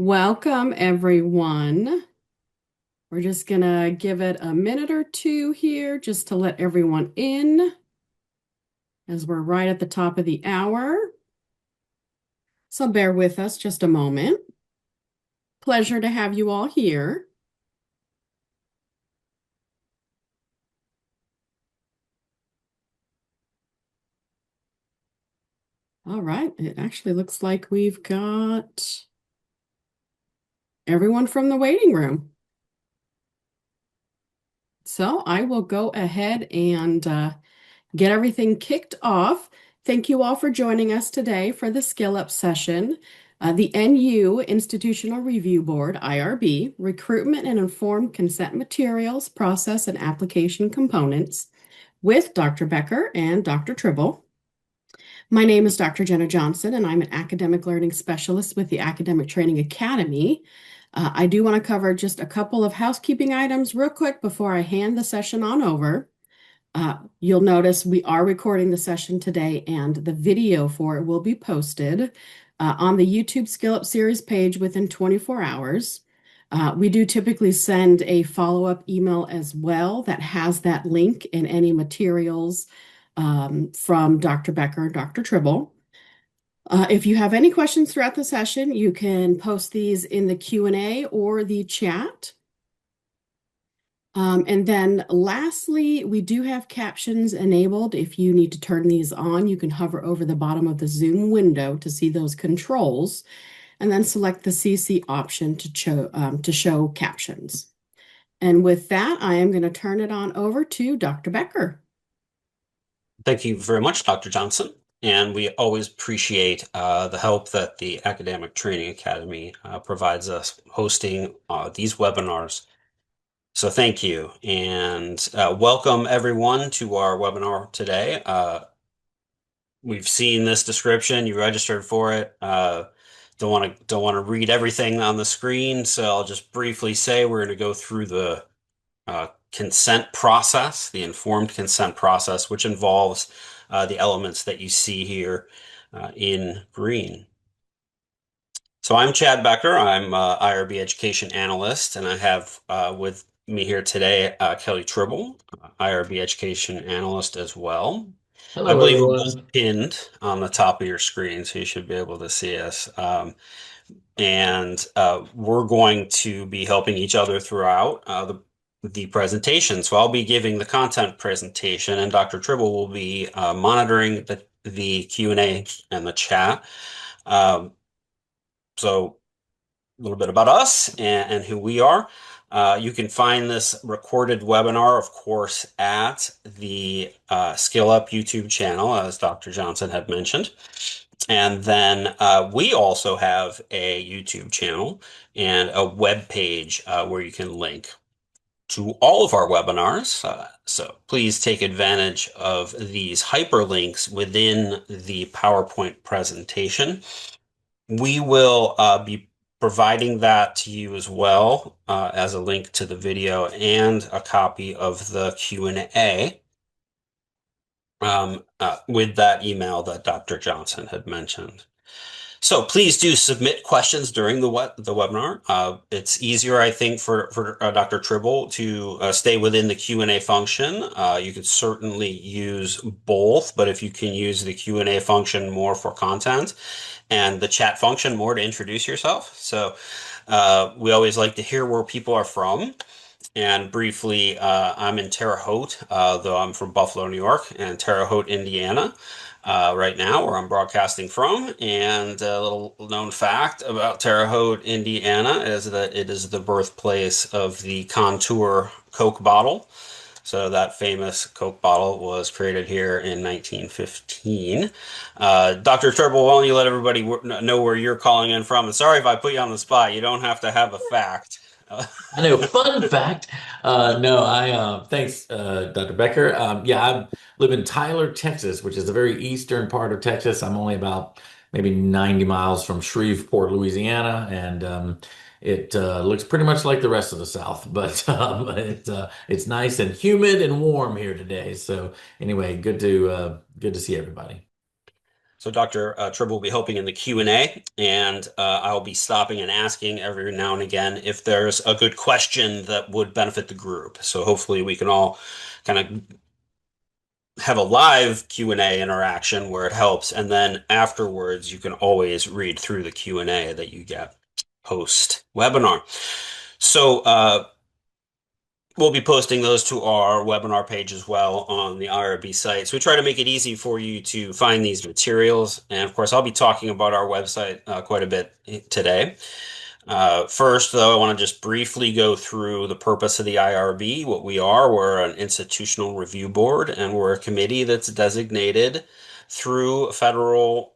Welcome, everyone. We're just gonna give it a minute or two here just to let everyone in as we're right at the top of the hour. So bear with us just a moment. Pleasure to have you all here. All right, it actually looks like we've got everyone from the waiting room. So I will go ahead and get everything kicked off. Thank you all for joining us today for the Skill Up session. The NU Institutional Review Board, IRB, Recruitment and Informed Consent Materials, Process and Application Components with Dr. Becker and Dr. Tribble. My name is Dr. Jenna Johnson, and I'm an academic learning specialist with the Academic Training Academy. I do want to cover just a couple of housekeeping items real quick before I hand the session on over. You'll notice we are recording the session today, and the video for it will be posted on the YouTube Skill Up series page within 24 hours. We do typically send a follow-up email as well that has that link and any materials from Dr. Becker and Dr. Tribble. If you have any questions throughout the session, you can post these in the Q&A or the chat. And then lastly, we do have captions enabled. If you need to turn these on, you can hover over the bottom of the Zoom window to see those controls, and then select the CC option to show captions. And with that, I am going to turn it on over to Dr. Becker. Thank you very much, Dr. Johnson. And we always appreciate the help that the Academic Training Academy provides us hosting these webinars. So thank you, and welcome everyone to our webinar today. We've seen this description, you registered for it. Don't want to read everything on the screen, so I'll just briefly say we're going to go through the consent process, the informed consent process, which involves the elements that you see here in green. So I'm Chad Becker. I'm IRB Education Analyst, and I have with me here today Kelly Tribble, IRB Education Analyst as well. I Hello, believe we're both everyone. pinned on the top of your screen, so you should be able to see us. And we're going to be helping each other throughout the presentation. So I'll be giving the content presentation, and Dr. Tribble will be monitoring the Q&A and the chat. So a little bit about us and who we are. You can find this recorded webinar, of course, at the Skill Up YouTube channel, as Dr. Johnson had mentioned. And then we also have a YouTube channel and a web page where you can link to all of our webinars. So please take advantage of these hyperlinks within the PowerPoint presentation. We will be providing that to you as well as a link to the video and a copy of the Q&A with that email that Dr. Johnson had mentioned. So please do submit questions during the webinar. It's easier, I think, for Dr. Tribble to stay within the Q&A function. You could certainly use both, but if you can use the Q&A function more for content and the chat function more to introduce yourself. So we always like to hear where people are from. And briefly, I'm in Terre Haute, though I'm from Buffalo, New York, and Terre Haute, Indiana, right now, where I'm broadcasting from. And a little known fact about Terre Haute, Indiana, is that it is the birthplace of the Contour Coke bottle. So that famous Coke bottle was created here in 1915. Dr. Tribble, why don't you let everybody know where you're calling in from? And sorry if I put you on the spot. You don't have to have a fact. I know, fun fact. No, thanks, Dr. Becker. Yeah, I live in Tyler, Texas, which is the very eastern part of Texas. I'm only about maybe 90 miles from Shreveport, Louisiana, and it looks pretty much like the rest of the South, but it's nice and humid and warm here today. So anyway, good to see everybody. So Dr. Tribble will be helping in the Q&A, and I'll be stopping and asking every now and again if there's a good question that would benefit the group. So hopefully we can all kind of have a live Q&A interaction where it helps, and then afterwards you can always read through the Q&A that you get post webinar. So we'll be posting those to our webinar page as well on the IRB site. So we try to make it easy for you to find these materials. And of course, I'll be talking about our website quite a bit today. First, though, I want to just briefly go through the purpose of the IRB, what we are. We're an institutional review board, and we're a committee that's designated through federal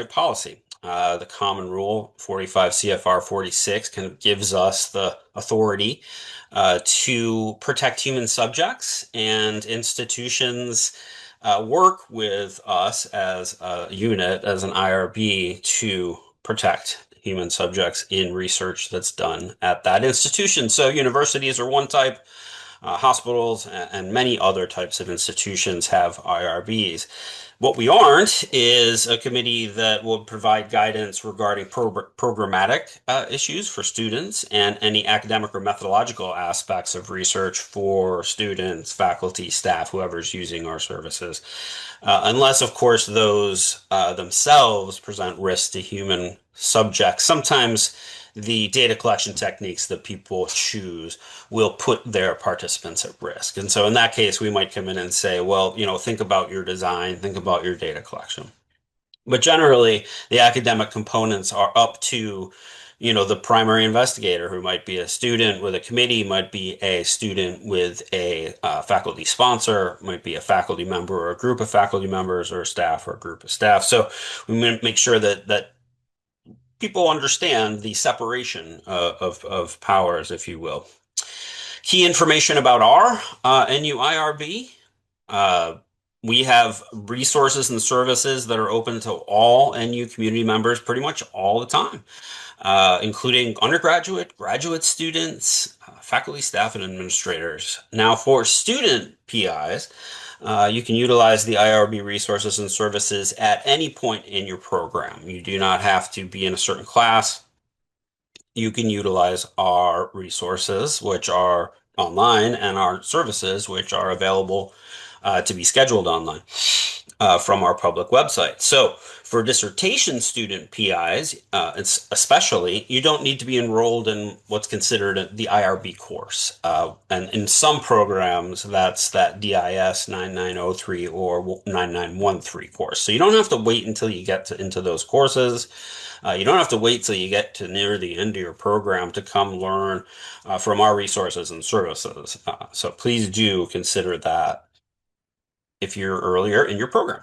policy. The common rule, 45 CFR 46, kind of gives us the authority to protect human subjects, and institutions work with us as a unit, as an IRB, to protect human subjects in research that's done at that institution. So universities are one type, hospitals and many other types of institutions have IRBs. What we aren't is a committee that will provide guidance regarding programmatic issues for students and any academic or methodological aspects of research for students, faculty, staff, whoever's using our services. Unless, of course, those themselves present risk to human subjects. Sometimes the data collection techniques that people choose will put their participants at risk. And so in that case, we might come in and say, well, think about your design, think about your data collection. But generally, the academic components are up to, the primary investigator, who might be a student with a committee, might be a student with a faculty sponsor, might be a faculty member or a group of faculty members, or staff or a group of staff. So we make sure that people understand the separation of powers, if you will. Key information about our NUIRB. We have resources and services that are open to all NU community members pretty much all the time, including undergraduate, graduate students, faculty, staff, and administrators. Now, for student PIs, you can utilize the IRB resources and services at any point in your program. You do not have to be in a certain class. You can utilize our resources, which are online, and our services, which are available to be scheduled online from our public website. So for dissertation student PIs, especially, you don't need to be enrolled in what's considered the IRB course. And in some programs, that's that DIS 9903 or 9913 course. So you don't have to wait until you get into those courses. You don't have to wait till you get to near the end of your program to come learn from our resources and services. So please do consider that if you're earlier in your program.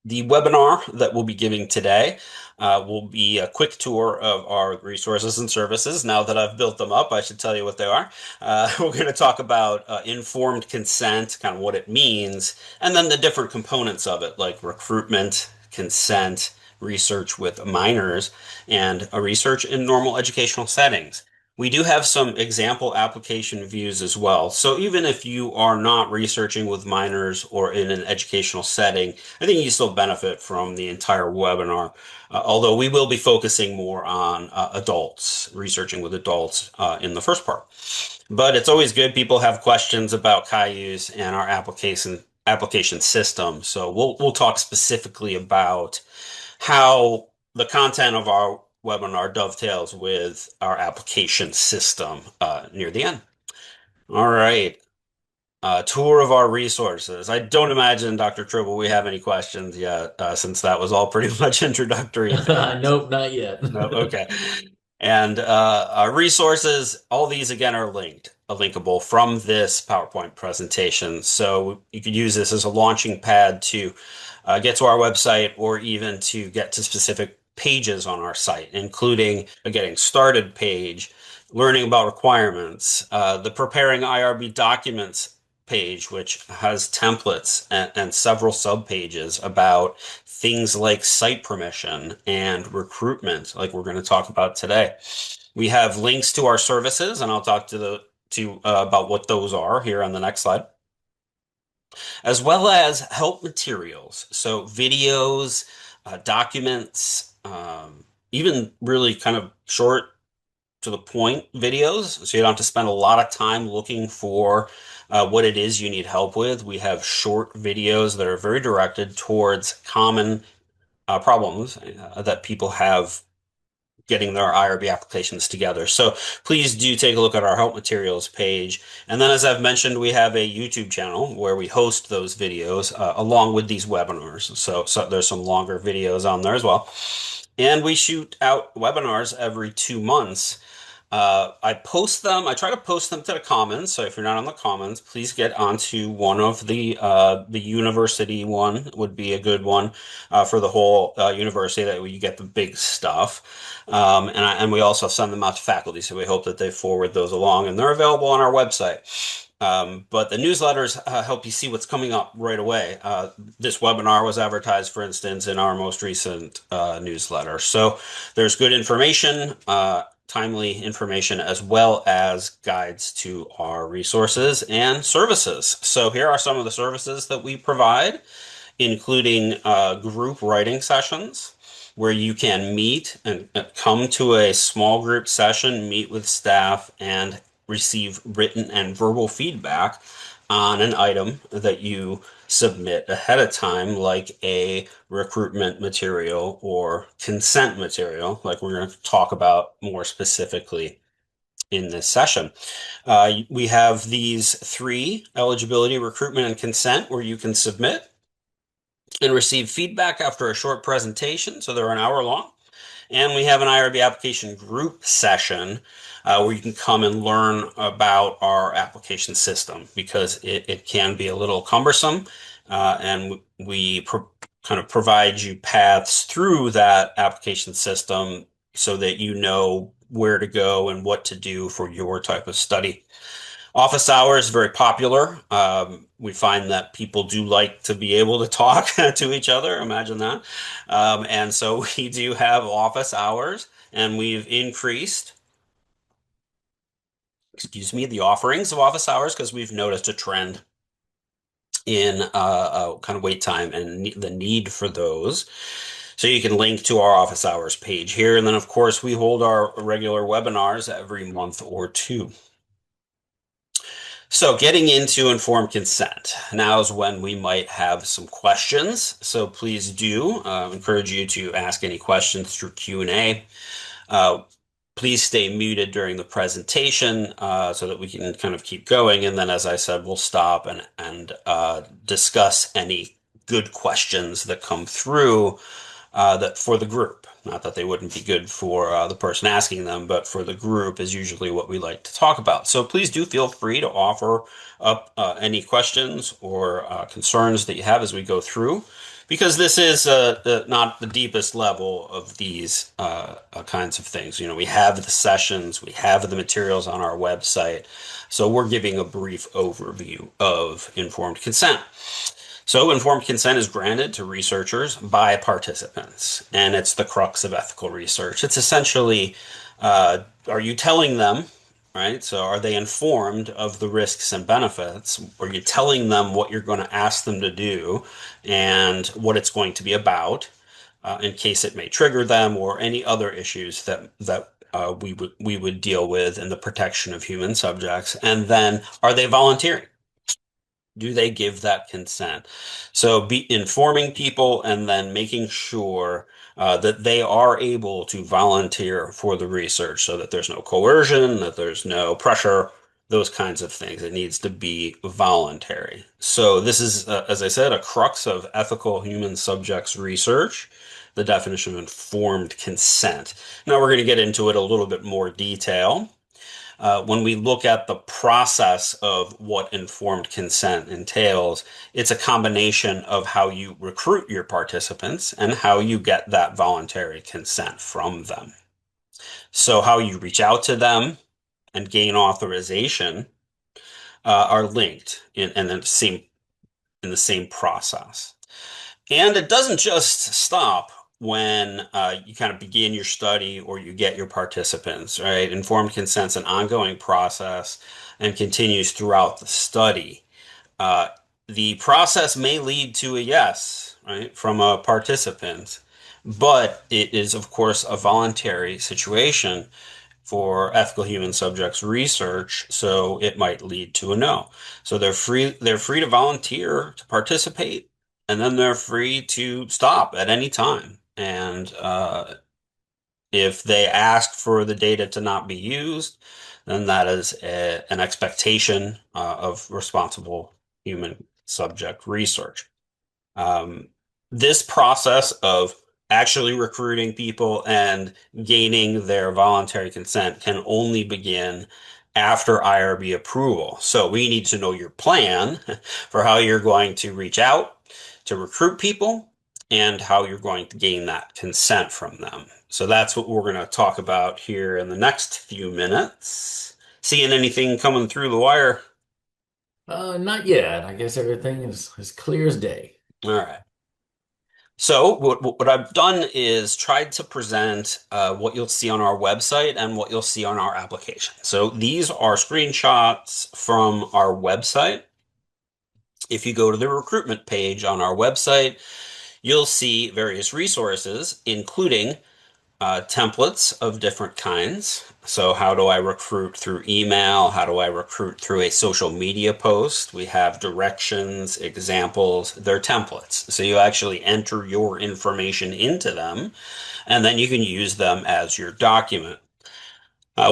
The webinar that we'll be giving today will be a quick tour of our resources and services. Now that I've built them up, I should tell you what they are. We're going to talk about informed consent, kind of what it means, and then the different components of it, like recruitment, consent, research with minors, and research in normal educational settings. We do have some example application views as well. So even if you are not researching with minors or in an educational setting, I think you still benefit from the entire webinar. Although we will be focusing more on adults, researching with adults in the first part. But it's always good. People have questions about Cayuse and our application system. So we'll talk specifically about how the content of our webinar dovetails with our application system near the end. All right. Tour of our resources. I don't imagine, Dr. Tribble, we have any questions yet, since that was all pretty much introductory. Nope, not yet. No, okay. And our resources, all these again are linkable from this PowerPoint presentation. So you could use this as a launching pad to get to our website, or even to get to specific pages on our site, including a getting started page, learning about requirements, the preparing IRB documents page, which has templates and several subpages about things like site permission and recruitment, like we're going to talk about today. We have links to our services, and I'll talk about what those are here on the next slide. as well as help materials. So videos, documents, even really kind of short to the point videos. So you don't have to spend a lot of time looking for what it is you need help with. We have short videos that are very directed towards common problems that people have getting their IRB applications together. So please do take a look at our help materials page. And then, as I've mentioned, we have a YouTube channel where we host those videos along with these webinars. So there's some longer videos on there as well. And we shoot out webinars every 2 months. I post them. I try to post them to the Commons. So if you're not on the Commons, please get onto one of the university one would be a good one for the whole university. That way you get the big stuff. And we also send them out to faculty. So we hope that they forward those along, and they're available on our website. But the newsletters help you see what's coming up right away. This webinar was advertised, for instance, in our most recent newsletter. So there's good information, timely information, as well as guides to our resources and services. So here are some of the services that we provide, including group writing sessions where you can meet and come to a small group session, meet with staff, and receive written and verbal feedback on an item that you submit ahead of time, like a recruitment material or consent material, like we're going to talk about more specifically in this session. We have these 3: eligibility, recruitment, and consent, where you can submit and receive feedback after a short presentation. So they're an hour long. And we have an IRB application group session where you can come and learn about our application system, because it can be a little cumbersome. And we kind of provide you paths through that application system so that you know where to go and what to do for your type of study. Office hours, very popular. We find that people do like to be able to talk to each other. Imagine that. And so we do have office hours, and we've increased, the offerings of office hours, because we've noticed a trend in kind of wait time and the need for those. So you can link to our office hours page here. And then, of course, we hold our regular webinars every month or two. So getting into informed consent. Now is when we might have some questions. So please do encourage you to ask any questions through Q&A. Please stay muted during the presentation so that we can kind of keep going. And then, as I said, we'll stop and discuss any good questions that come through that for the group. Not that they wouldn't be good for the person asking them, but for the group is usually what we like to talk about. So please do feel free to offer up any questions or concerns that you have as we go through, because this is not the deepest level of these kinds of things. You know, we have the sessions, we have the materials on our website, so we're giving a brief overview of informed consent. So informed consent is granted to researchers by participants, and it's the crux of ethical research. It's essentially, are you telling them, right? So are they informed of the risks and benefits? Are you telling them what you're going to ask them to do and what it's going to be about, in case it may trigger them, or any other issues that we would deal with in the protection of human subjects? And then, are they volunteering? Do they give that consent? So be informing people and then making sure that they are able to volunteer for the research, so that there's no coercion, that there's no pressure, those kinds of things. It needs to be voluntary. So this is, as I said, a crux of ethical human subjects research, the definition of informed consent. Now we're going to get into it a little bit more detail. When we look at the process of what informed consent entails, it's a combination of how you recruit your participants and how you get that voluntary consent from them. So how you reach out to them and gain authorization are linked in the same process. And it doesn't just stop when you kind of begin your study or you get your participants, right? Informed consent's an ongoing process and continues throughout the study. Uh, the process may lead to a yes, right, from a participant, but it is, of course, a voluntary situation for ethical human subjects research, so it might lead to a no. So they're free to volunteer to participate, and then they're free to stop at any time. And if they ask for the data to not be used, then that is an expectation of responsible human subject research. Um, this process of actually recruiting people and gaining their voluntary consent can only begin after IRB approval. So we need to know your plan for how you're going to reach out to recruit people and how you're going to gain that consent from them. So that's what we're going to talk about here in the next few minutes. Seeing anything coming through the wire? Not yet. I guess everything is as clear as day. All right. So what I've done is tried to present what you'll see on our website and what you'll see on our application. So these are screenshots from our website. If you go to the recruitment page on our website, you'll see various resources, including templates of different kinds. So how do I recruit through email? How do I recruit through a social media post? We have directions, examples, they're templates. So you actually enter your information into them, and then you can use them as your document.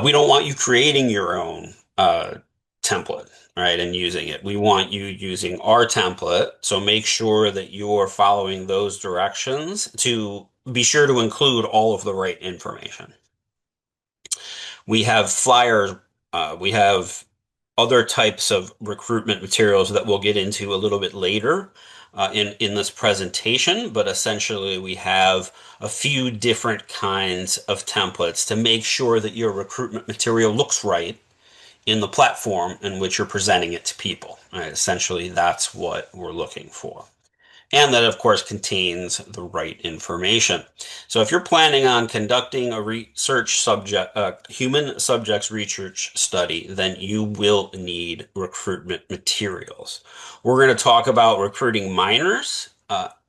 We don't want you creating your own template, right, and using it. We want you using our template. So make sure that you're following those directions to be sure to include all of the right information. We have flyers, we have other types of recruitment materials that we'll get into a little bit later in this presentation, but essentially we have a few different kinds of templates to make sure that your recruitment material looks right in the platform in which you're presenting it to people. Right? Essentially, that's what we're looking for. And that, of course, contains the right information. So if you're planning on conducting a human subjects research study, then you will need recruitment materials. We're going to talk about recruiting minors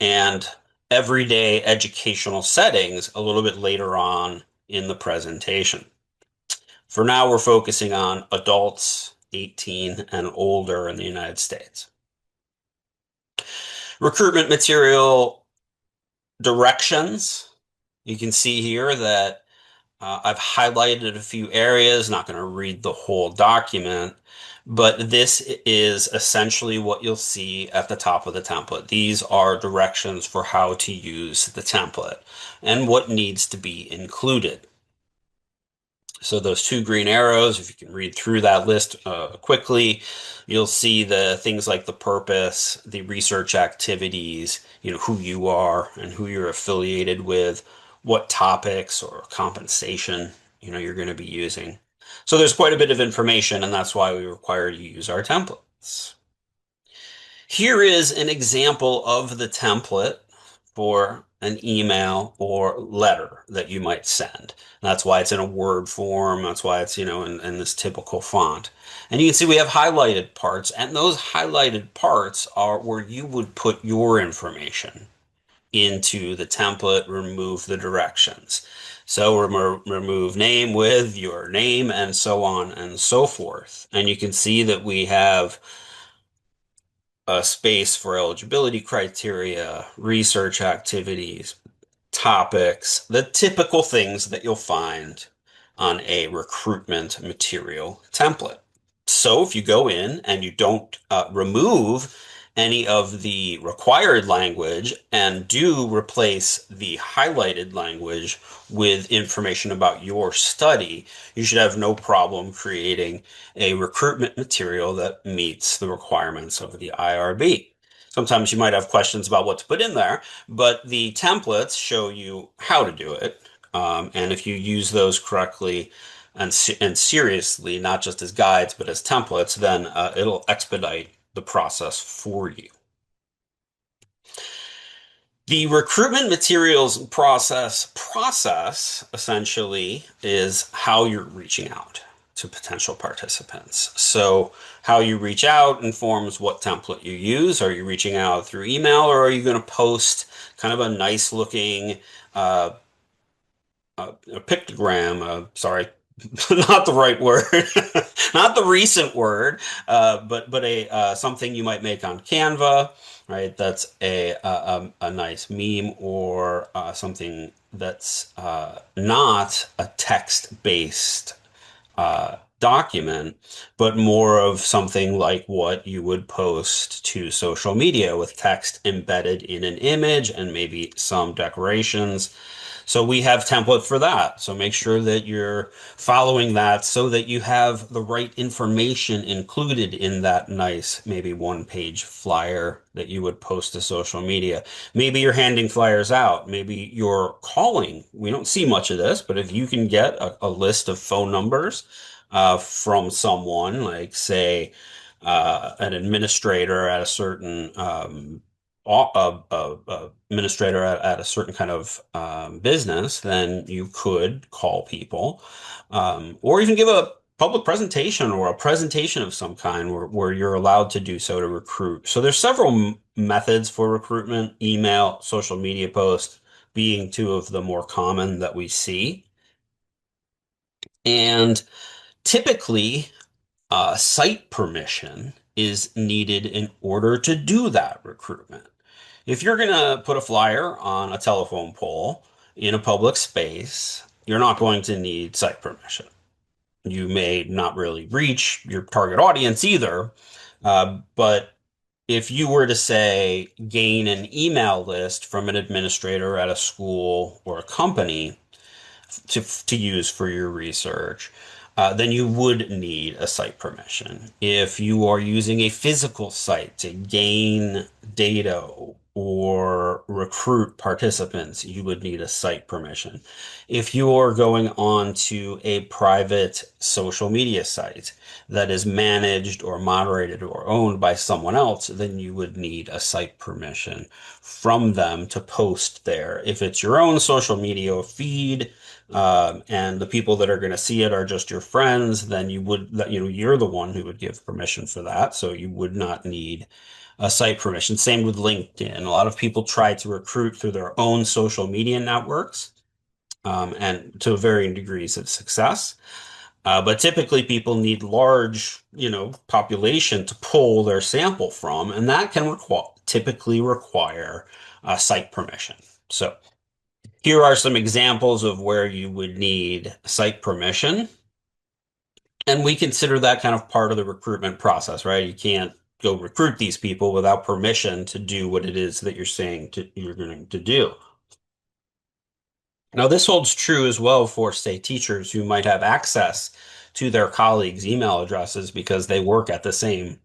and everyday educational settings a little bit later on in the presentation. For now, we're focusing on adults 18 and older in the United States. Recruitment material directions. You can see here that I've highlighted a few areas, not going to read the whole document, but this is essentially what you'll see at the top of the template. These are directions for how to use the template and what needs to be included. So those two green arrows, if you can read through that list quickly, you'll see the things like the purpose, the research activities, who you are and who you're affiliated with, what topics or compensation, you're going to be using. So there's quite a bit of information, and that's why we require you use our templates. Here is an example of the template for an email or letter that you might send. That's why it's in a Word form. That's why it's, in this typical font. And you can see we have highlighted parts, and those highlighted parts are where you would put your information into the template, remove the directions. So remove name with your name and so on and so forth. And you can see that we have a space for eligibility criteria, research activities, topics, the typical things that you'll find on a recruitment material template. So if you go in and you don't remove any of the required language and do replace the highlighted language with information about your study, you should have no problem creating a recruitment material that meets the requirements of the IRB. Sometimes you might have questions about what to put in there, but the templates show you how to do it. And if you use those correctly and seriously, not just as guides, but as templates, then it'll expedite the process for you. The recruitment materials process essentially is how you're reaching out. to potential participants. So how you reach out informs what template you use. Are you reaching out through email, or are you going to post kind of a nice looking uh, a pictogram? Sorry, not the right word, not the recent word, but a something you might make on Canva, right? That's a nice meme, or something that's not a text-based document, but more of something like what you would post to social media with text embedded in an image and maybe some decorations. So we have template for that. So make sure that you're following that so that you have the right information included in that nice, maybe one-page flyer that you would post to social media. Maybe you're handing flyers out. Maybe you're calling. We don't see much of this, but if you can get a list of phone numbers from someone, like say an administrator at a certain administrator at a certain kind of business, then you could call people, or even give a public presentation or a presentation of some kind where you're allowed to do so to recruit. So there's several methods for recruitment, email, social media posts being two of the more common that we see. And typically, site permission is needed in order to do that recruitment. If you're going to put a flyer on a telephone pole in a public space, you're not going to need site permission. You may not really reach your target audience either, but if you were to say gain an email list from an administrator at a school or a company, to use for your research, then you would need a site permission. If you are using a physical site to gain data or recruit participants, you would need a site permission. If you are going on to a private social media site that is managed or moderated or owned by someone else, then you would need a site permission from them to post there. If it's your own social media feed, and the people that are going to see it are just your friends, then you're the one who would give permission for that. So you would not need a site permission. Same with LinkedIn. A lot of people try to recruit through their own social media networks, and to varying degrees of success. But typically people need large, population to pull their sample from, and that can typically require site permission. So here are some examples of where you would need site permission. And we consider that kind of part of the recruitment process, right? You can't go recruit these people without permission to do what it is that you're saying you're going to do. Now, this holds true as well for, say, teachers who might have access to their colleagues' email addresses because they work at the same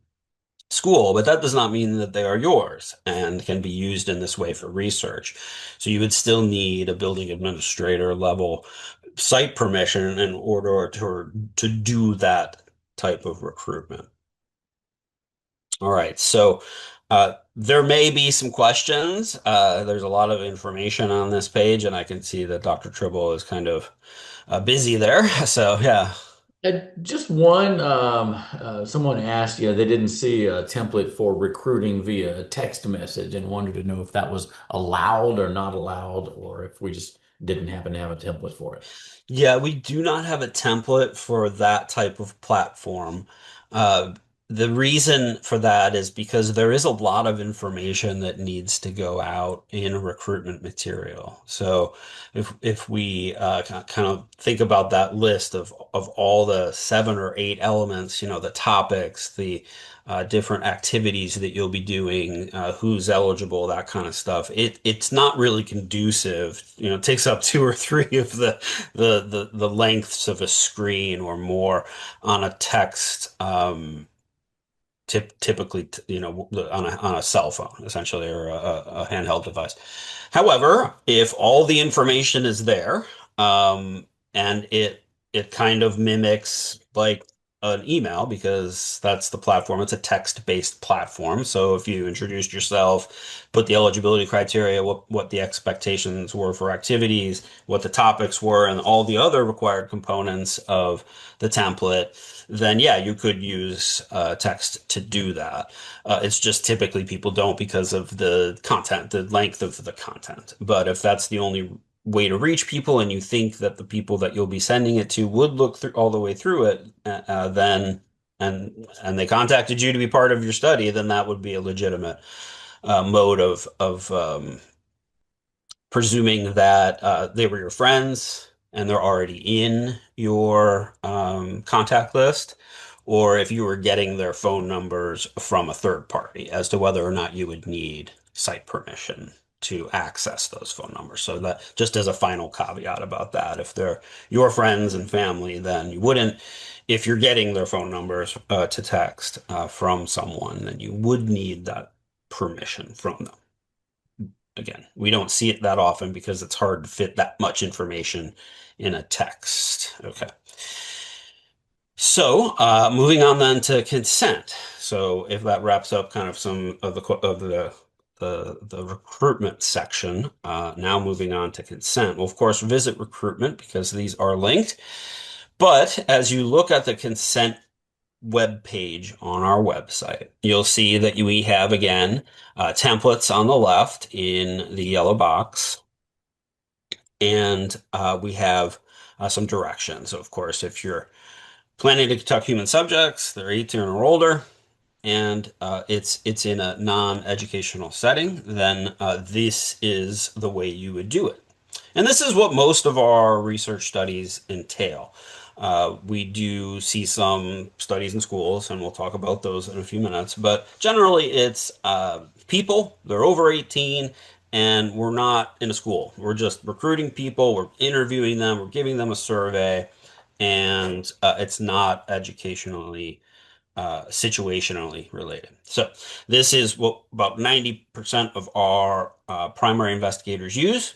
school, but that does not mean that they are yours and can be used in this way for research. So you would still need a building administrator level site permission in order to do that type of recruitment. All right, so there may be some questions. There's a lot of information on this page, and I can see that Dr. Tribble is kind of busy there. So yeah. Just one, someone asked, they didn't see a template for recruiting via text message and wanted to know if that was allowed or not allowed, or if we just didn't happen to have a template for it. Yeah, we do not have a template for that type of platform. Uh, the reason for that is because there is a lot of information that needs to go out in a recruitment material. So if we kind of think about that list of all the 7 or 8 elements, the topics, the different activities that you'll be doing, who's eligible, that kind of stuff. It's not really conducive. It takes up 2 or 3 of the lengths of a screen or more on a text. Typically, on a cell phone, essentially, or a handheld device. However, if all the information is there, and it kind of mimics like an email because that's the platform. It's a text-based platform. So if you introduced yourself, put the eligibility criteria, what the expectations were for activities, what the topics were, and all the other required components of the template, then yeah, you could use text to do that. It's just typically people don't because of the content, the length of the content. But if that's the only way to reach people and you think that the people that you'll be sending it to would look through all the way through it, then and they contacted you to be part of your study, then that would be a legitimate mode of presuming that they were your friends and they're already in your contact list, or if you were getting their phone numbers from a third party as to whether or not you would need site permission to access those phone numbers. So that just as a final caveat about that, if they're your friends and family, then you wouldn't, if you're getting their phone numbers to text from someone, then you would need that permission from them. Again, we don't see it that often because it's hard to fit that much information in a text. Okay. So, moving on then to consent. So, if that wraps up kind of some of the recruitment section, now moving on to consent. Well, of course, visit recruitment because these are linked. But as you look at the consent web page on our website, you'll see that we have again templates on the left in the yellow box, and we have some directions. So, of course, if you're planning to conduct human subjects, they're 18 or older, and it's in a non-educational setting, then this is the way you would do it. And this is what most of our research studies entail. We do see some studies in schools, and we'll talk about those in a few minutes. But generally, it's people, they're over 18, and we're not in a school. We're just recruiting people, we're interviewing them, we're giving them a survey, and it's not educationally situationally related. So this is what about 90% of our primary investigators use,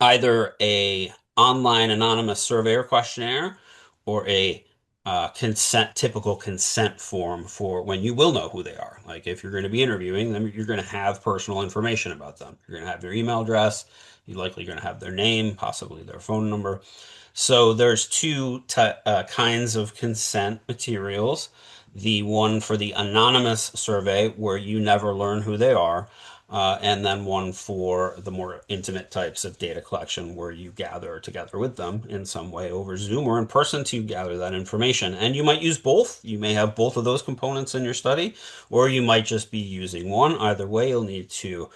either a online anonymous survey or questionnaire or a typical consent form for when you will know who they are. Like if you're going to be interviewing them, you're going to have personal information about them. You're going to have their email address. You're likely going to have their name, possibly their phone number. So there's two kinds of consent materials. The one for the anonymous survey where you never learn who they are, and then one for the more intimate types of data collection where you gather together with them in some way over Zoom or in person to gather that information. And you might use both. You may have both of those components in your study, or you might just be using one. Either way, you'll need to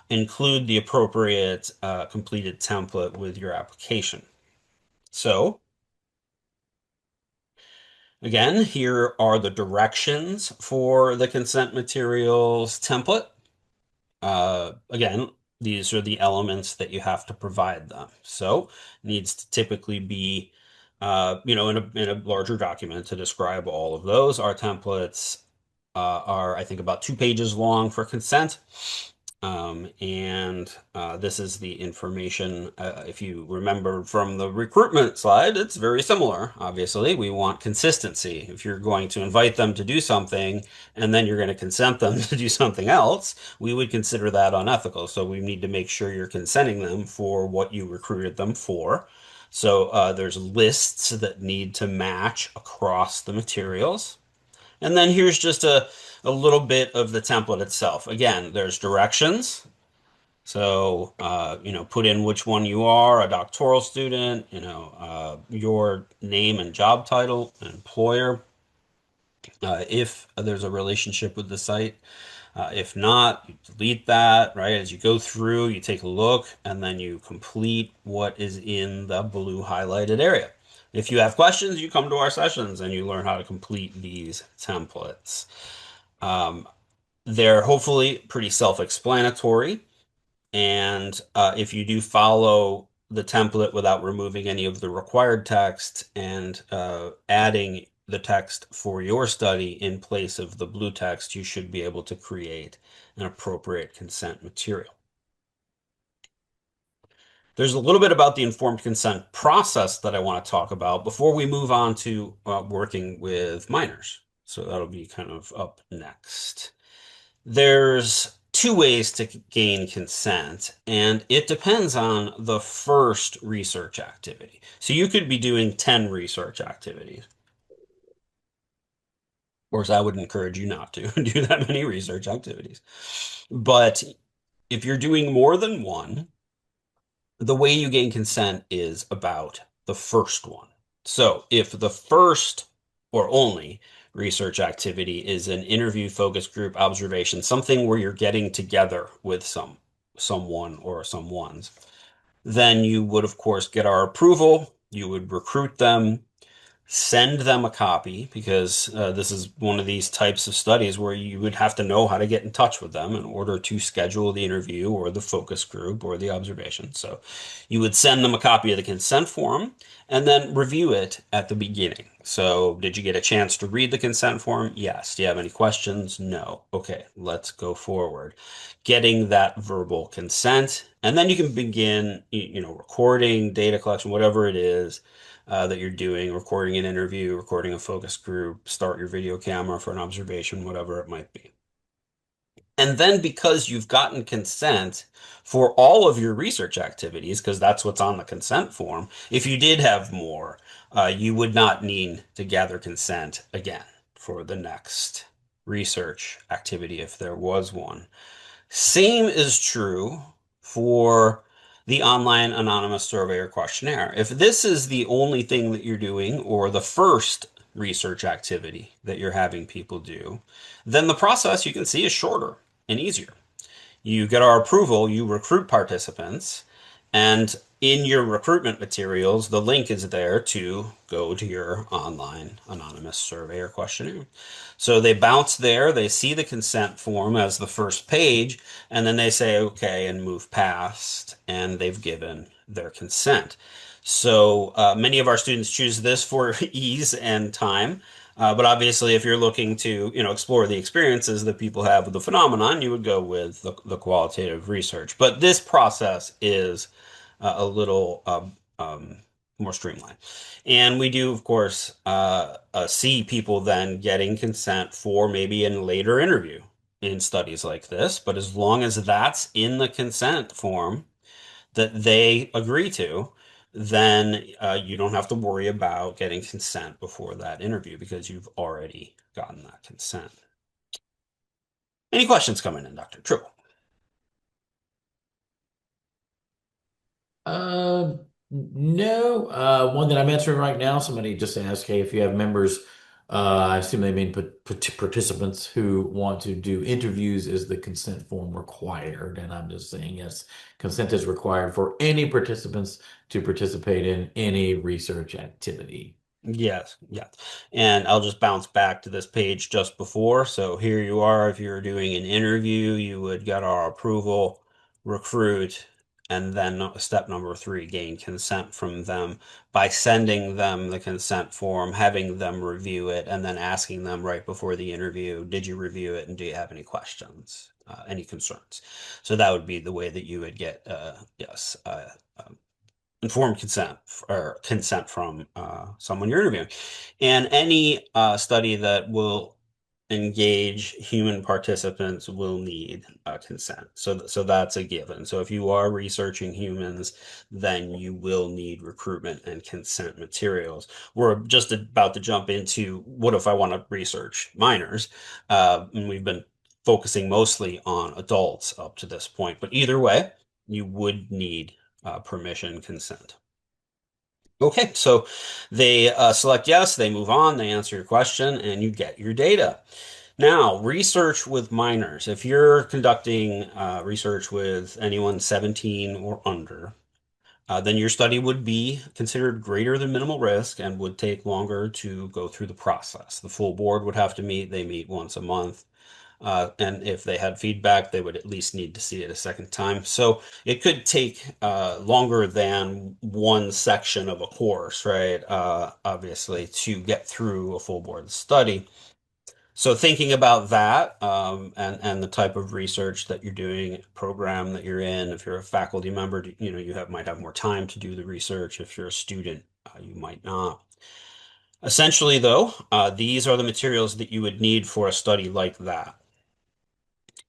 include the appropriate completed template with your application. So, again, here are the directions for the consent materials template. Again, these are the elements that you have to provide them. So, needs to typically be, in a larger document to describe all of those. Our templates are, I think, about 2 pages long for consent. And this is the information. If you remember from the recruitment slide, it's very similar. Obviously, we want consistency. If you're going to invite them to do something and then you're going to consent them to do something else, we would consider that unethical. So we need to make sure you're consenting them for what you recruited them for. So there's lists that need to match across the materials. And then here's just a little bit of the template itself. Again, there's directions. So, put in which one you are, a doctoral student, your name and job title, an employer, if there's a relationship with the site. If not, you delete that, right? As you go through, you take a look and then you complete what is in the blue highlighted area. If you have questions, you come to our sessions and you learn how to complete these templates. They're hopefully pretty self-explanatory. And if you do follow the template without removing any of the required text and adding the text for your study in place of the blue text, you should be able to create an appropriate consent material. There's a little bit about the informed consent process that I want to talk about before we move on to working with minors. So that'll be kind of up next. There's two ways to gain consent, and it depends on the first research activity. So you could be doing 10 research activities. Of course, I would encourage you not to do that many research activities. But if you're doing more than one, the way you gain consent is about the first one. So if the first or only research activity is an interview, focus group, observation, something where you're getting together with someone or someones, then you would of course get our approval. You would recruit them, send them a copy because this is one of these types of studies where you would have to know how to get in touch with them in order to schedule the interview or the focus group or the observation. So you would send them a copy of the consent form and then review it at the beginning. So did you get a chance to read the consent form? Yes. Do you have any questions? No. Okay, let's go forward. Getting that verbal consent, and then you can begin, recording, data collection, whatever it is that you're doing, recording an interview, recording a focus group, start your video camera for an observation, whatever it might be. And then because you've gotten consent for all of your research activities, because that's what's on the consent form, if you did have more, you would not need to gather consent again for the next research activity if there was one. Same is true for the online anonymous survey or questionnaire. If this is the only thing that you're doing or the first research activity that you're having people do, then the process you can see is shorter and easier. You get our approval, you recruit participants, and in your recruitment materials, the link is there to go to your online anonymous survey or questionnaire. So they bounce there, they see the consent form as the first page, and then they say okay and move past, and they've given their consent. So many of our students choose this for ease and time. But obviously, if you're looking to, explore the experiences that people have with the phenomenon, you would go with the qualitative research. But this process is a little more streamlined. And we do, of course, see people then getting consent for maybe a later interview in studies like this. But as long as that's in the consent form that they agree to, then you don't have to worry about getting consent before that interview because you've already gotten that consent. Any questions coming in, Dr. True? Uh, no. One that I'm answering right now, somebody just asked, hey, if you have members, I assume they mean participants who want to do interviews, is the consent form required? And I'm just saying, yes, consent is required for any participants to participate in any research activity. Yes, yes. And I'll just bounce back to this page just before. So here you are. If you were doing an interview, you would get our approval, recruit, and then step number 3, gain consent from them by sending them the consent form, having them review it, and then asking them right before the interview, did you review it and do you have any questions, any concerns? So that would be the way that you would get, yes, informed consent or consent from someone you're interviewing. And any study that will engage human participants will need consent. So that's a given. So if you are researching humans, then you will need recruitment and consent materials. We're just about to jump into what if I want to research minors? And we've been focusing mostly on adults up to this point. But either way, you would need permission consent. Okay, so they select yes, they move on, they answer your question, and you get your data. Now, research with minors. If you're conducting research with anyone 17 or under, then your study would be considered greater than minimal risk and would take longer to go through the process. The full board would have to meet, they meet once a month. And if they had feedback, they would at least need to see it a second time. So it could take longer than one section of a course, right? Obviously, to get through a full board study. So thinking about that and the type of research that you're doing, program that you're in, if you're a faculty member, might have more time to do the research. If you're a student, you might not. Essentially, though, these are the materials that you would need for a study like that.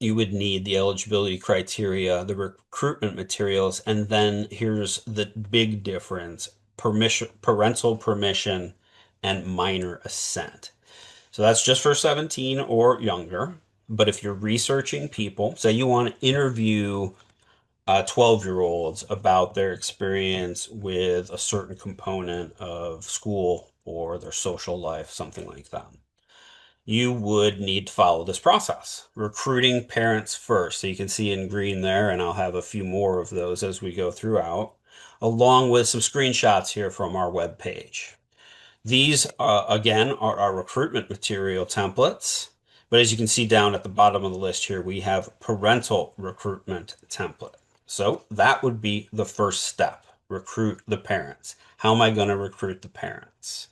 You would need the eligibility criteria, the recruitment materials, and then here's the big difference: parental permission, and minor assent. So that's just for 17 or younger. But if you're researching people, say you want to interview 12-year-olds about their experience with a certain component of school or their social life, something like that, you would need to follow this process. Recruiting parents first. So you can see in green there, and I'll have a few more of those as we go throughout, along with some screenshots here from our web page. These, again, are our recruitment material templates. But as you can see down at the bottom of the list here, we have parental recruitment template. So that would be the first step: recruit the parents. How am I going to recruit the parents?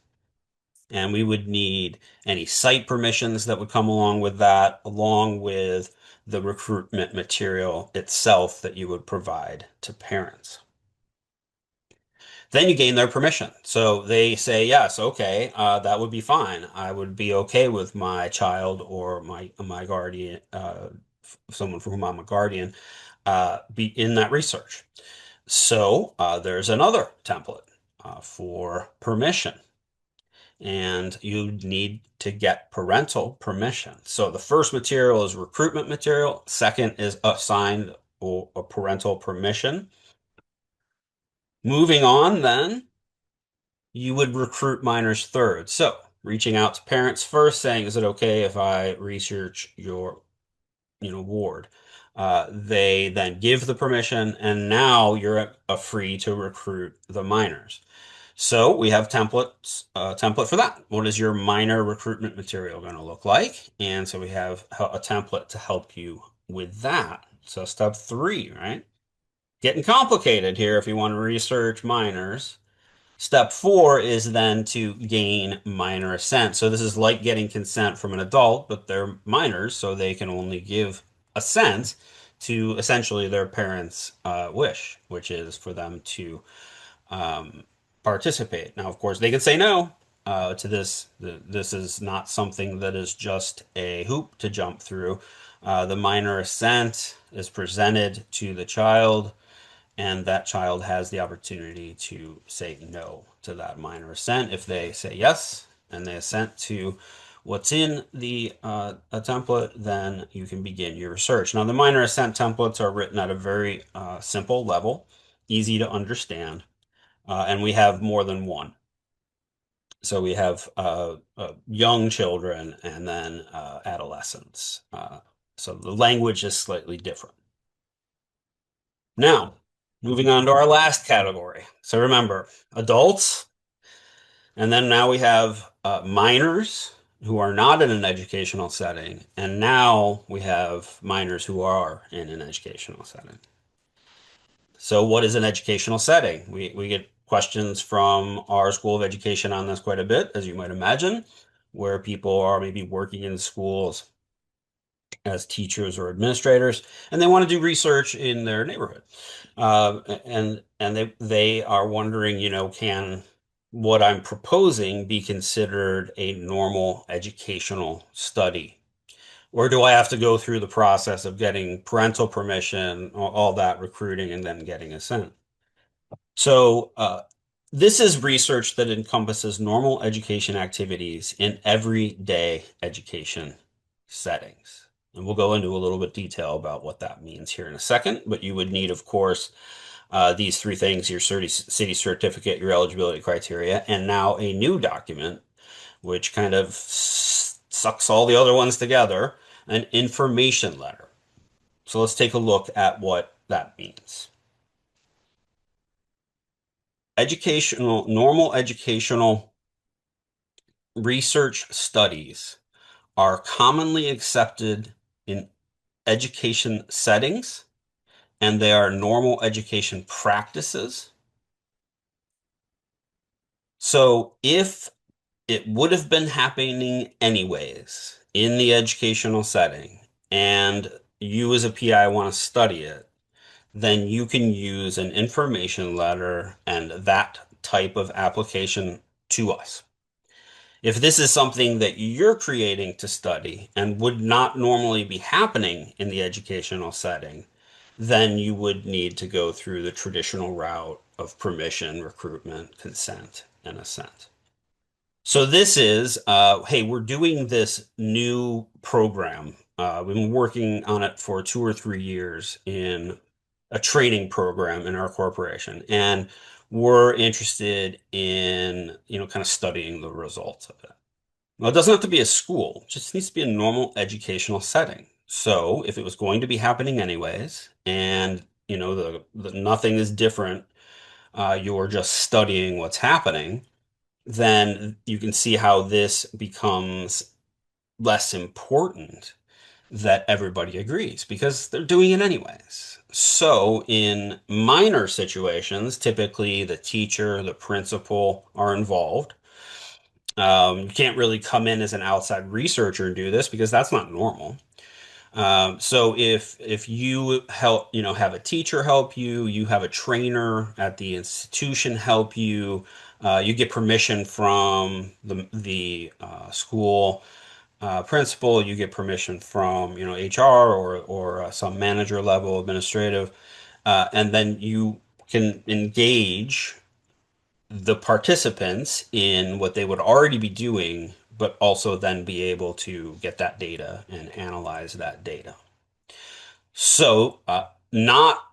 And we would need any site permissions that would come along with that, along with the recruitment material itself that you would provide to parents. Then you gain their permission. So they say, yes, okay, that would be fine. I would be okay with my child or my guardian, someone for whom I'm a guardian, be in that research. So there's another template for permission, and you need to get parental permission. So the first material is recruitment material. Second is assigned or parental permission. Moving on, then, you would recruit minors third. So reaching out to parents first, saying, is it okay if I research your, ward? They then give the permission, and now you're free to recruit the minors. So we have template for that. What is your minor recruitment material going to look like? And so we have a template to help you with that. So step 3, right? Getting complicated here if you want to research minors. Step 4 is then to gain minor assent. So this is like getting consent from an adult, but they're minors, so they can only give assent to essentially their parents' wish, which is for them to participate. Now, of course, they can say no to this. This is not something that is just a hoop to jump through. The minor assent is presented to the child, and that child has the opportunity to say no to that minor assent. If they say yes and they assent to what's in the a template, then you can begin your research. Now, the minor assent templates are written at a very simple level, easy to understand, and we have more than one. So we have young children and then adolescents. So the language is slightly different. Now, moving on to our last category. So remember, adults, and then now we have minors who are not in an educational setting, and now we have minors who are in an educational setting. So what is an educational setting? We get questions from our School of Education on this quite a bit, as you might imagine, where people are maybe working in schools as teachers or administrators, and they want to do research in their neighborhood. And they are wondering, can what I'm proposing be considered a normal educational study? Or do I have to go through the process of getting parental permission, all that recruiting, and then getting assent? So this is research that encompasses normal education activities in everyday education settings. And we'll go into a little bit detail about what that means here in a second, but you would need, of course, these 3 things: your city certificate, your eligibility criteria, and now a new document, which kind of sucks all the other ones together, an information letter. So let's take a look at what that means. Normal educational research studies are commonly accepted in education settings, and they are normal education practices. So if it would have been happening anyways, in the educational setting and you as a PI want to study it, then you can use an information letter and that type of application to us. If this is something that you're creating to study and would not normally be happening in the educational setting, then you would need to go through the traditional route of permission, recruitment, consent, and assent. So this is, hey, we're doing this new program. We've been working on it for 2 or 3 years in a training program in our corporation, and we're interested in, kind of studying the results of it. Well, it doesn't have to be a school; it just needs to be a normal educational setting. So if it was going to be happening anyways, and the nothing is different, you're just studying what's happening, then you can see how this becomes less important that everybody agrees because they're doing it anyways. So in minor situations, typically the teacher, the principal are involved. You can't really come in as an outside researcher and do this because that's not normal. So if you help, have a teacher help you, you have a trainer at the institution help you, you get permission from the school principal, you get permission from HR or some manager level administrative, and then you can engage the participants in what they would already be doing, but also then be able to get that data and analyze that data. So, not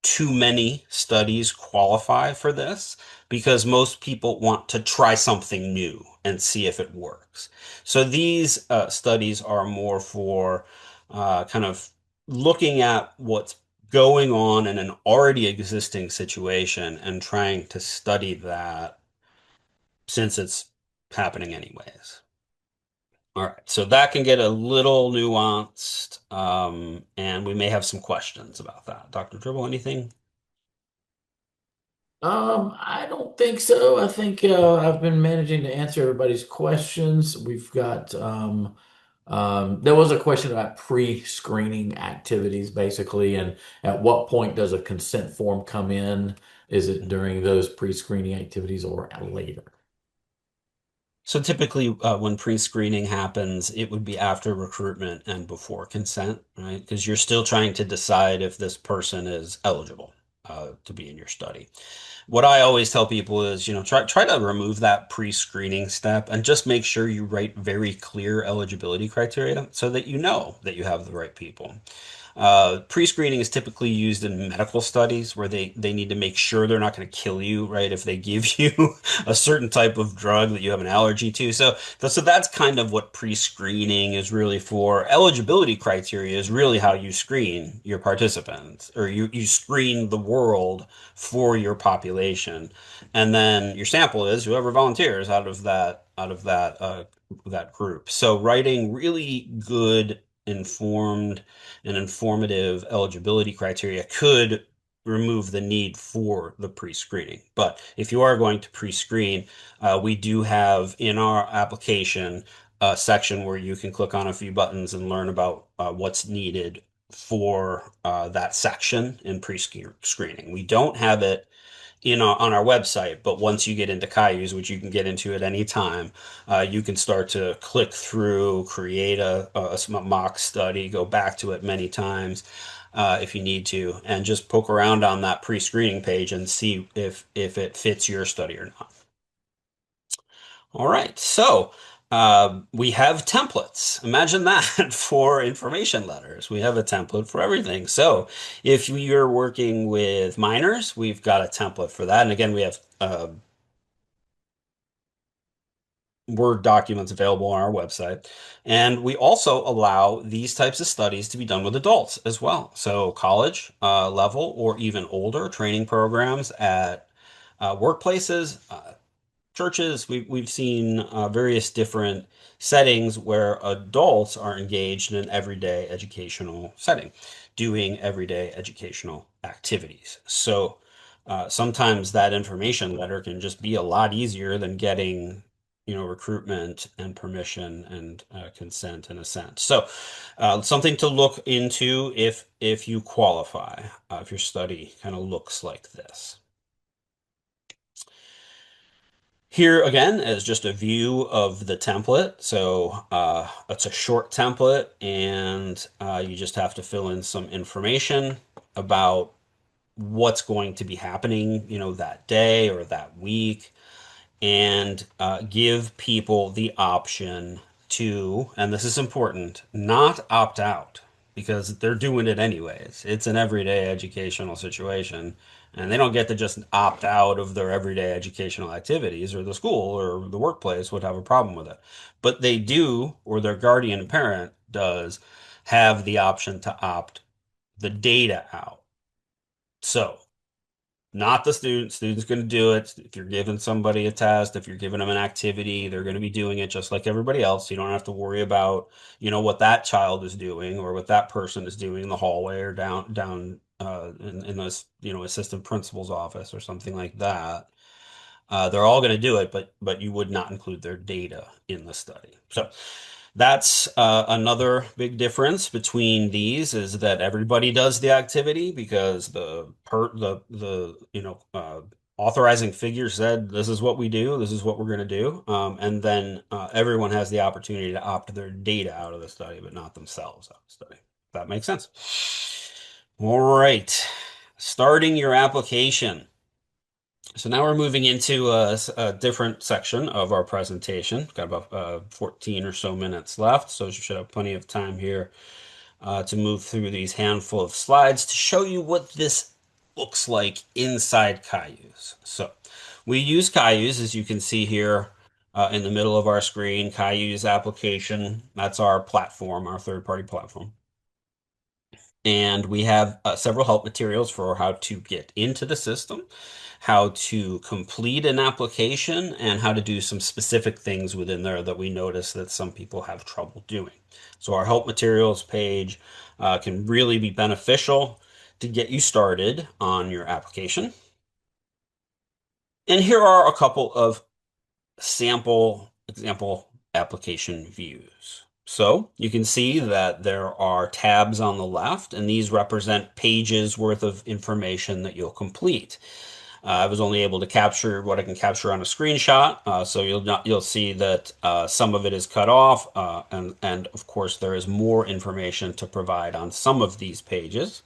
too many studies qualify for this because most people want to try something new and see if it works. So, these studies are more for kind of looking at what's going on in an already existing situation and trying to study that since it's happening anyways. All right, so that can get a little nuanced, and we may have some questions about that. Dr. Dribble, anything? I don't think so. I think I've been managing to answer everybody's questions. We've got there was a question about pre-screening activities, basically, and at what point does a consent form come in? Is it during those pre-screening activities or later? So typically, when pre-screening happens, it would be after recruitment and before consent, right? Because you're still trying to decide if this person is eligible to be in your study. What I always tell people is, try to remove that pre-screening step and just make sure you write very clear eligibility criteria so that you know that you have the right people. Pre-screening is typically used in medical studies where they need to make sure they're not going to kill you, right? If they give you a certain type of drug that you have an allergy to. So that's kind of what pre-screening is really for. Eligibility criteria is really how you screen your participants, or you screen the world for your population. And then your sample is whoever volunteers out of that group. So writing really good informed and informative eligibility criteria could remove the need for the pre-screening. But if you are going to pre-screen, we do have in our application a section where you can click on a few buttons and learn about what's needed for that section in pre-screening. We don't have it on our website, but once you get into Cayuse, which you can get into at any time, you can start to click through, create a mock study, go back to it many times if you need to, and just poke around on that pre-screening page and see if it fits your study or not. All right, so we have templates. Imagine that for information letters. We have a template for everything. So if you're working with minors, we've got a template for that. And again, we have Word documents available on our website. And we also allow these types of studies to be done with adults as well. So college level or even older training programs at workplaces, churches. We've seen various different settings where adults are engaged in an everyday educational setting, doing everyday educational activities. So sometimes that information letter can just be a lot easier than getting recruitment and permission and consent and assent. So something to look into if you qualify, if your study kind of looks like this. Here again is just a view of the template. So it's a short template, and you just have to fill in some information about what's going to be happening, that day or that week, and give people the option to, and this is important, not opt out because they're doing it anyways. It's an everyday educational situation, and they don't get to just opt out of their everyday educational activities, or the school or the workplace would have a problem with it. But they do, or their guardian parent does, have the option to opt the data out. So not the student. Student's going to do it. If you're giving somebody a test, if you're giving them an activity, they're going to be doing it just like everybody else. You don't have to worry about, what that child is doing or what that person is doing in the hallway or down in this, assistant principal's office or something like that. They're all going to do it, but you would not include their data in the study. So that's another big difference between these is that everybody does the activity because the authorizing figure said this is what we do, this is what we're going to do, and then everyone has the opportunity to opt their data out of the study, but not themselves out of the study. That makes sense. All right, starting your application. So now we're moving into a different section of our presentation. Got about 14 or so minutes left, so you should have plenty of time here to move through these handful of slides to show you what this looks like inside Cayuse. So we use Cayuse, as you can see here in the middle of our screen, Cayuse application. That's our platform, our third-party platform. And we have several help materials for how to get into the system, how to complete an application, and how to do some specific things within there that we notice that some people have trouble doing. So our help materials page can really be beneficial to get you started on your application. And here are a couple of sample example application views. So you can see that there are tabs on the left, and these represent pages worth of information that you'll complete. I was only able to capture what I can capture on a screenshot, so you'll see that some of it is cut off, and of course there is more information to provide on some of these pages.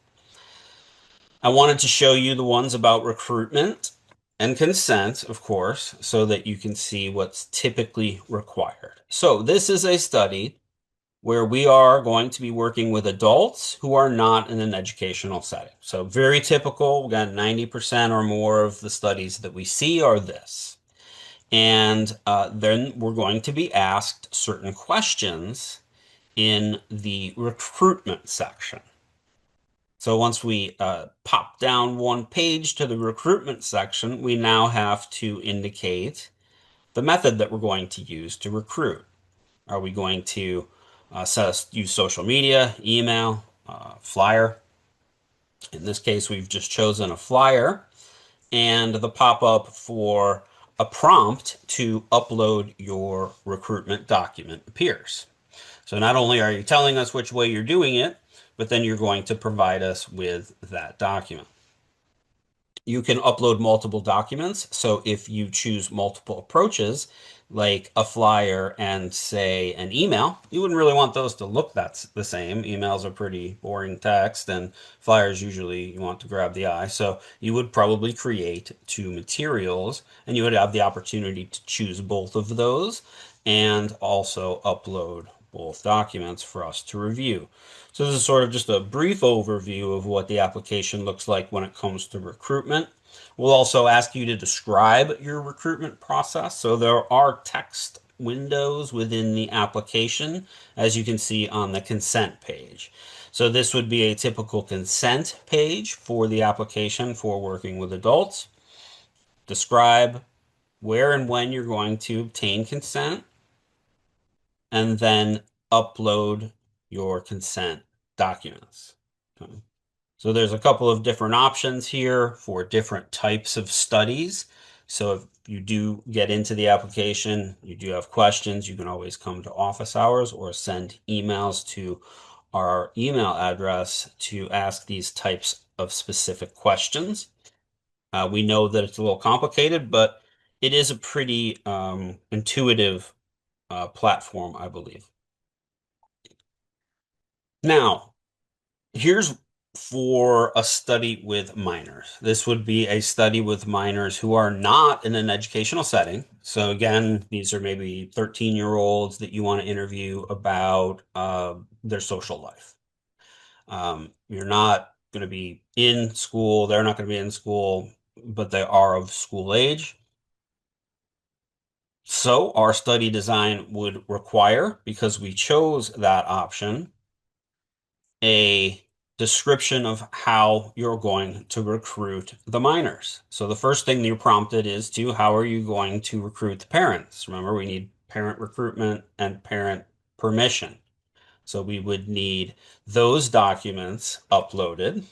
I wanted to show you the ones about recruitment and consent, of course, so that you can see what's typically required. So this is a study where we are going to be working with adults who are not in an educational setting. So very typical. We got 90% or more of the studies that we see are this. And then we're going to be asked certain questions in the recruitment section. So once we pop down one page to the recruitment section, we now have to indicate the method that we're going to use to recruit. Are we going to use social media, email, flyer? In this case, we've just chosen a flyer, and the pop-up for a prompt to upload your recruitment document appears. So not only are you telling us which way you're doing it, but then you're going to provide us with that document. You can upload multiple documents. So if you choose multiple approaches, like a flyer and say an email, you wouldn't really want those to look that's the same. Emails are pretty boring text, and flyers usually you want to grab the eye. So you would probably create two materials, and you would have the opportunity to choose both of those and also upload both documents for us to review. So this is sort of just a brief overview of what the application looks like when it comes to recruitment. We'll also ask you to describe your recruitment process. So there are text windows within the application, as you can see on the consent page. So this would be a typical consent page for the application for working with adults. Describe where and when you're going to obtain consent, and then upload your consent documents. Okay. So there's a couple of different options here for different types of studies So if you do get into the application, you do have questions, you can always come to office hours or send emails to our email address to ask these types of specific questions. We know that it's a little complicated, but it is a pretty intuitive platform, I believe. Now, here's for a study with minors. This would be a study with minors who are not in an educational setting. So again, these are maybe 13-year-olds that you want to interview about their social life. You're not going to be in school. They're not going to be in school, but they are of school age. So our study design would require, because we chose that option, a description of how you're going to recruit the minors. So the first thing you're prompted is to, how are you going to recruit the parents? Remember, we need parent recruitment and parent permission. So we would need those documents uploaded.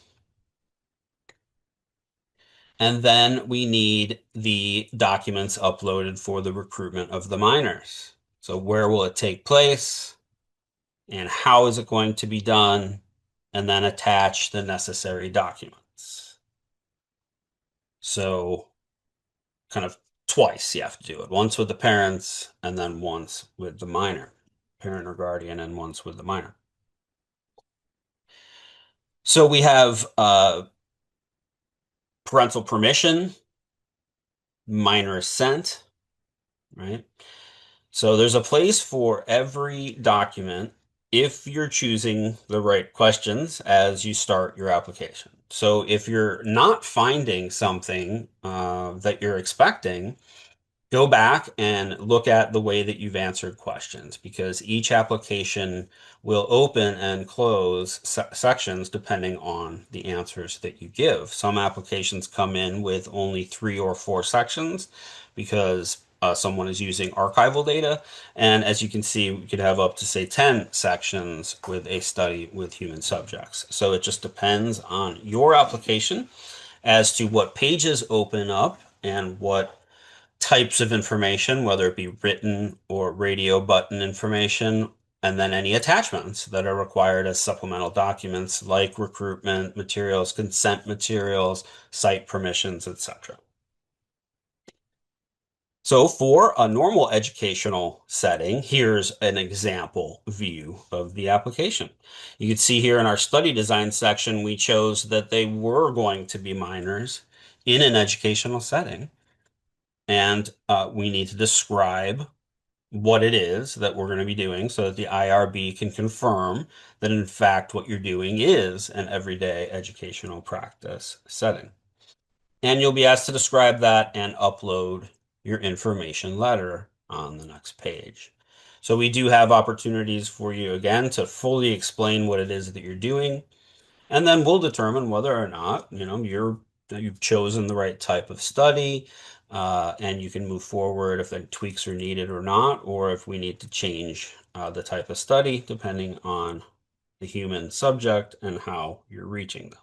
And then we need the documents uploaded for the recruitment of the minors. So where will it take place? And how is it going to be done? And then attach the necessary documents. So kind of twice you have to do it. Once with the parents and then once with the minor, parent or guardian, and once with the minor. So we have parental permission, minor assent, right? So there's a place for every document if you're choosing the right questions as you start your application. So if you're not finding something that you're expecting, go back and look at the way that you've answered questions, because each application will open and close sections depending on the answers that you give. Some applications come in with only 3 or 4 sections because someone is using archival data. And as you can see, we could have up to, say, 10 sections with a study with human subjects. So it just depends on your application as to what pages open up and what types of information, whether it be written or radio button information, and then any attachments that are required as supplemental documents like recruitment materials, consent materials, site permissions, etc. So for a normal educational setting, here's an example view of the application. You can see here in our study design section, we chose that they were going to be minors in an educational setting. And we need to describe what it is that we're going to be doing so that the IRB can confirm that, in fact, what you're doing is an everyday educational practice setting. And you'll be asked to describe that and upload your information letter on the next page. So we do have opportunities for you, again, to fully explain what it is that you're doing. And then we'll determine whether or not, you've chosen the right type of study, and you can move forward if any tweaks are needed or not, or if we need to change the type of study depending on the human subject and how you're reaching them.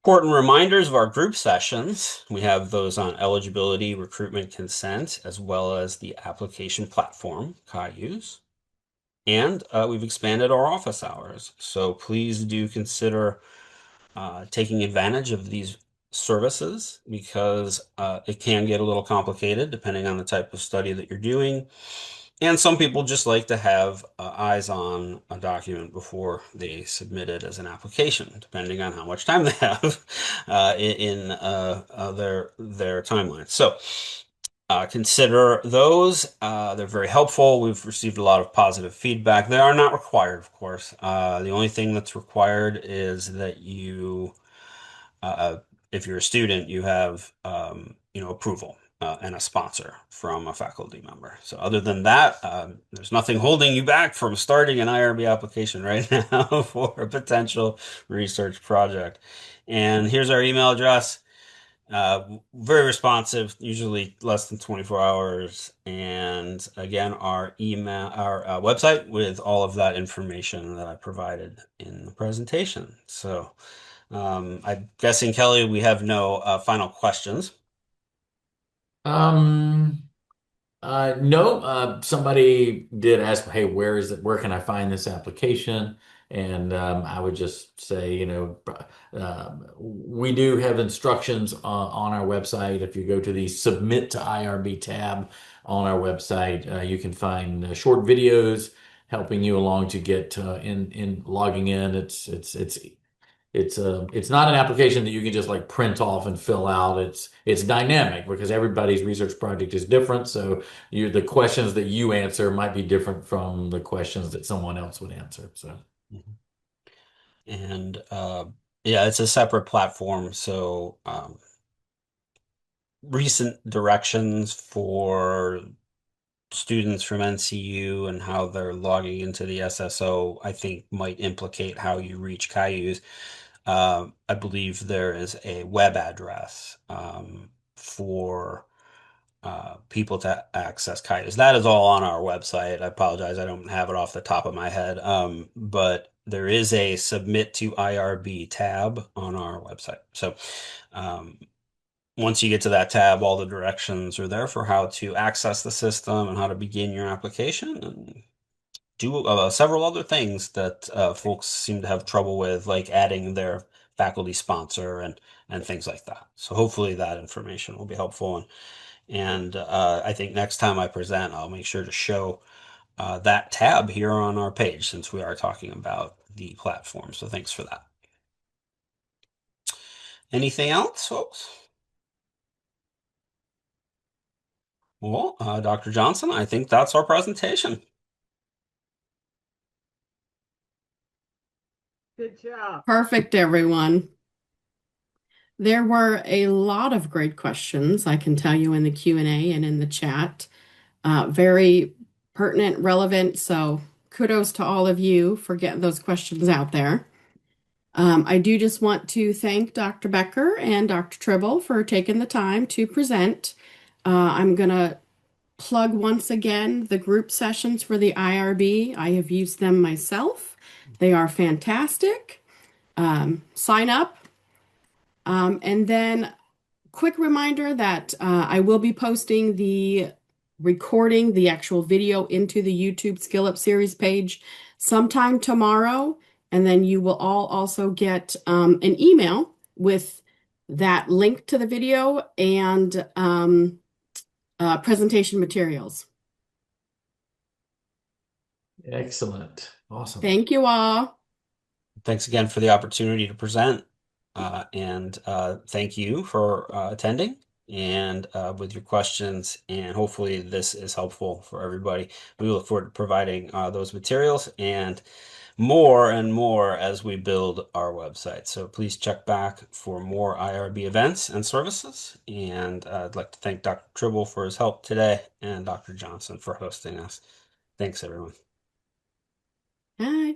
Important reminders of our group sessions. We have those on eligibility, recruitment, consent, as well as the application platform, Cayuse. And we've expanded our office hours. So please do consider taking advantage of these services, because it can get a little complicated depending on the type of study that you're doing. And some people just like to have eyes on a document before they submit it as an application, depending on how much time they have in their timeline. So consider those. They're very helpful. We've received a lot of positive feedback. They are not required, of course. The only thing that's required is that you, if you're a student, you have approval and a sponsor from a faculty member. So other than that, there's nothing holding you back from starting an IRB application right now for a potential research project. And here's our email address. Very responsive, usually less than 24 hours. And again, our website with all of that information that I provided in the presentation. So I'm guessing, Kelly, we have no final questions. Um, no, somebody did ask, hey, where is it? Where can I find this application? And I would just say, we do have instructions on our website. If you go to the Submit to IRB tab on our website, you can find short videos helping you along to get in logging in. It's not an application that you can just like print off and fill out. It's dynamic because everybody's research project is different. So the questions that you answer might be different from the questions that someone else would answer. So Mhm. And yeah, it's a separate platform. So recent directions for students from NCU and how they're logging into the SSO, I think might implicate how you reach Cayuse. I believe there is a web address for people to access Cayuse. That is all on our website. I apologize, I don't have it off the top of my head. But there is a Submit to IRB tab on our website. So um, once you get to that tab, all the directions are there for how to access the system and how to begin your application and do several other things that folks seem to have trouble with, like adding their faculty sponsor and things like that. So hopefully that information will be helpful. And I think next time I present, I'll make sure to show that tab here on our page since we are talking about the platform. So thanks for that. Anything else, folks? Well, Dr. Johnson, I think that's our presentation. Good job. Perfect, everyone. There were a lot of great questions, I can tell you, in the Q&A and in the chat. Very pertinent, relevant. So kudos to all of you for getting those questions out there. I do just want to thank Dr. Becker and Dr. Tribble for taking the time to present. I'm going to plug once again the group sessions for the IRB. I have used them myself. They are fantastic. Sign up. And then quick reminder that I will be posting the recording, the actual video into the YouTube Skill Up series page sometime tomorrow. And then you will all also get an email with that link to the video and presentation materials. excellent. Awesome. Thank you all. Thanks again for the opportunity to present. And thank you for attending and with your questions. And hopefully this is helpful for everybody. We look forward to providing those materials and more as we build our website. So please check back for more IRB events and services. And I'd like to thank Dr. Tribble for his help today and Dr. Johnson for hosting us. Thanks, everyone. Bye.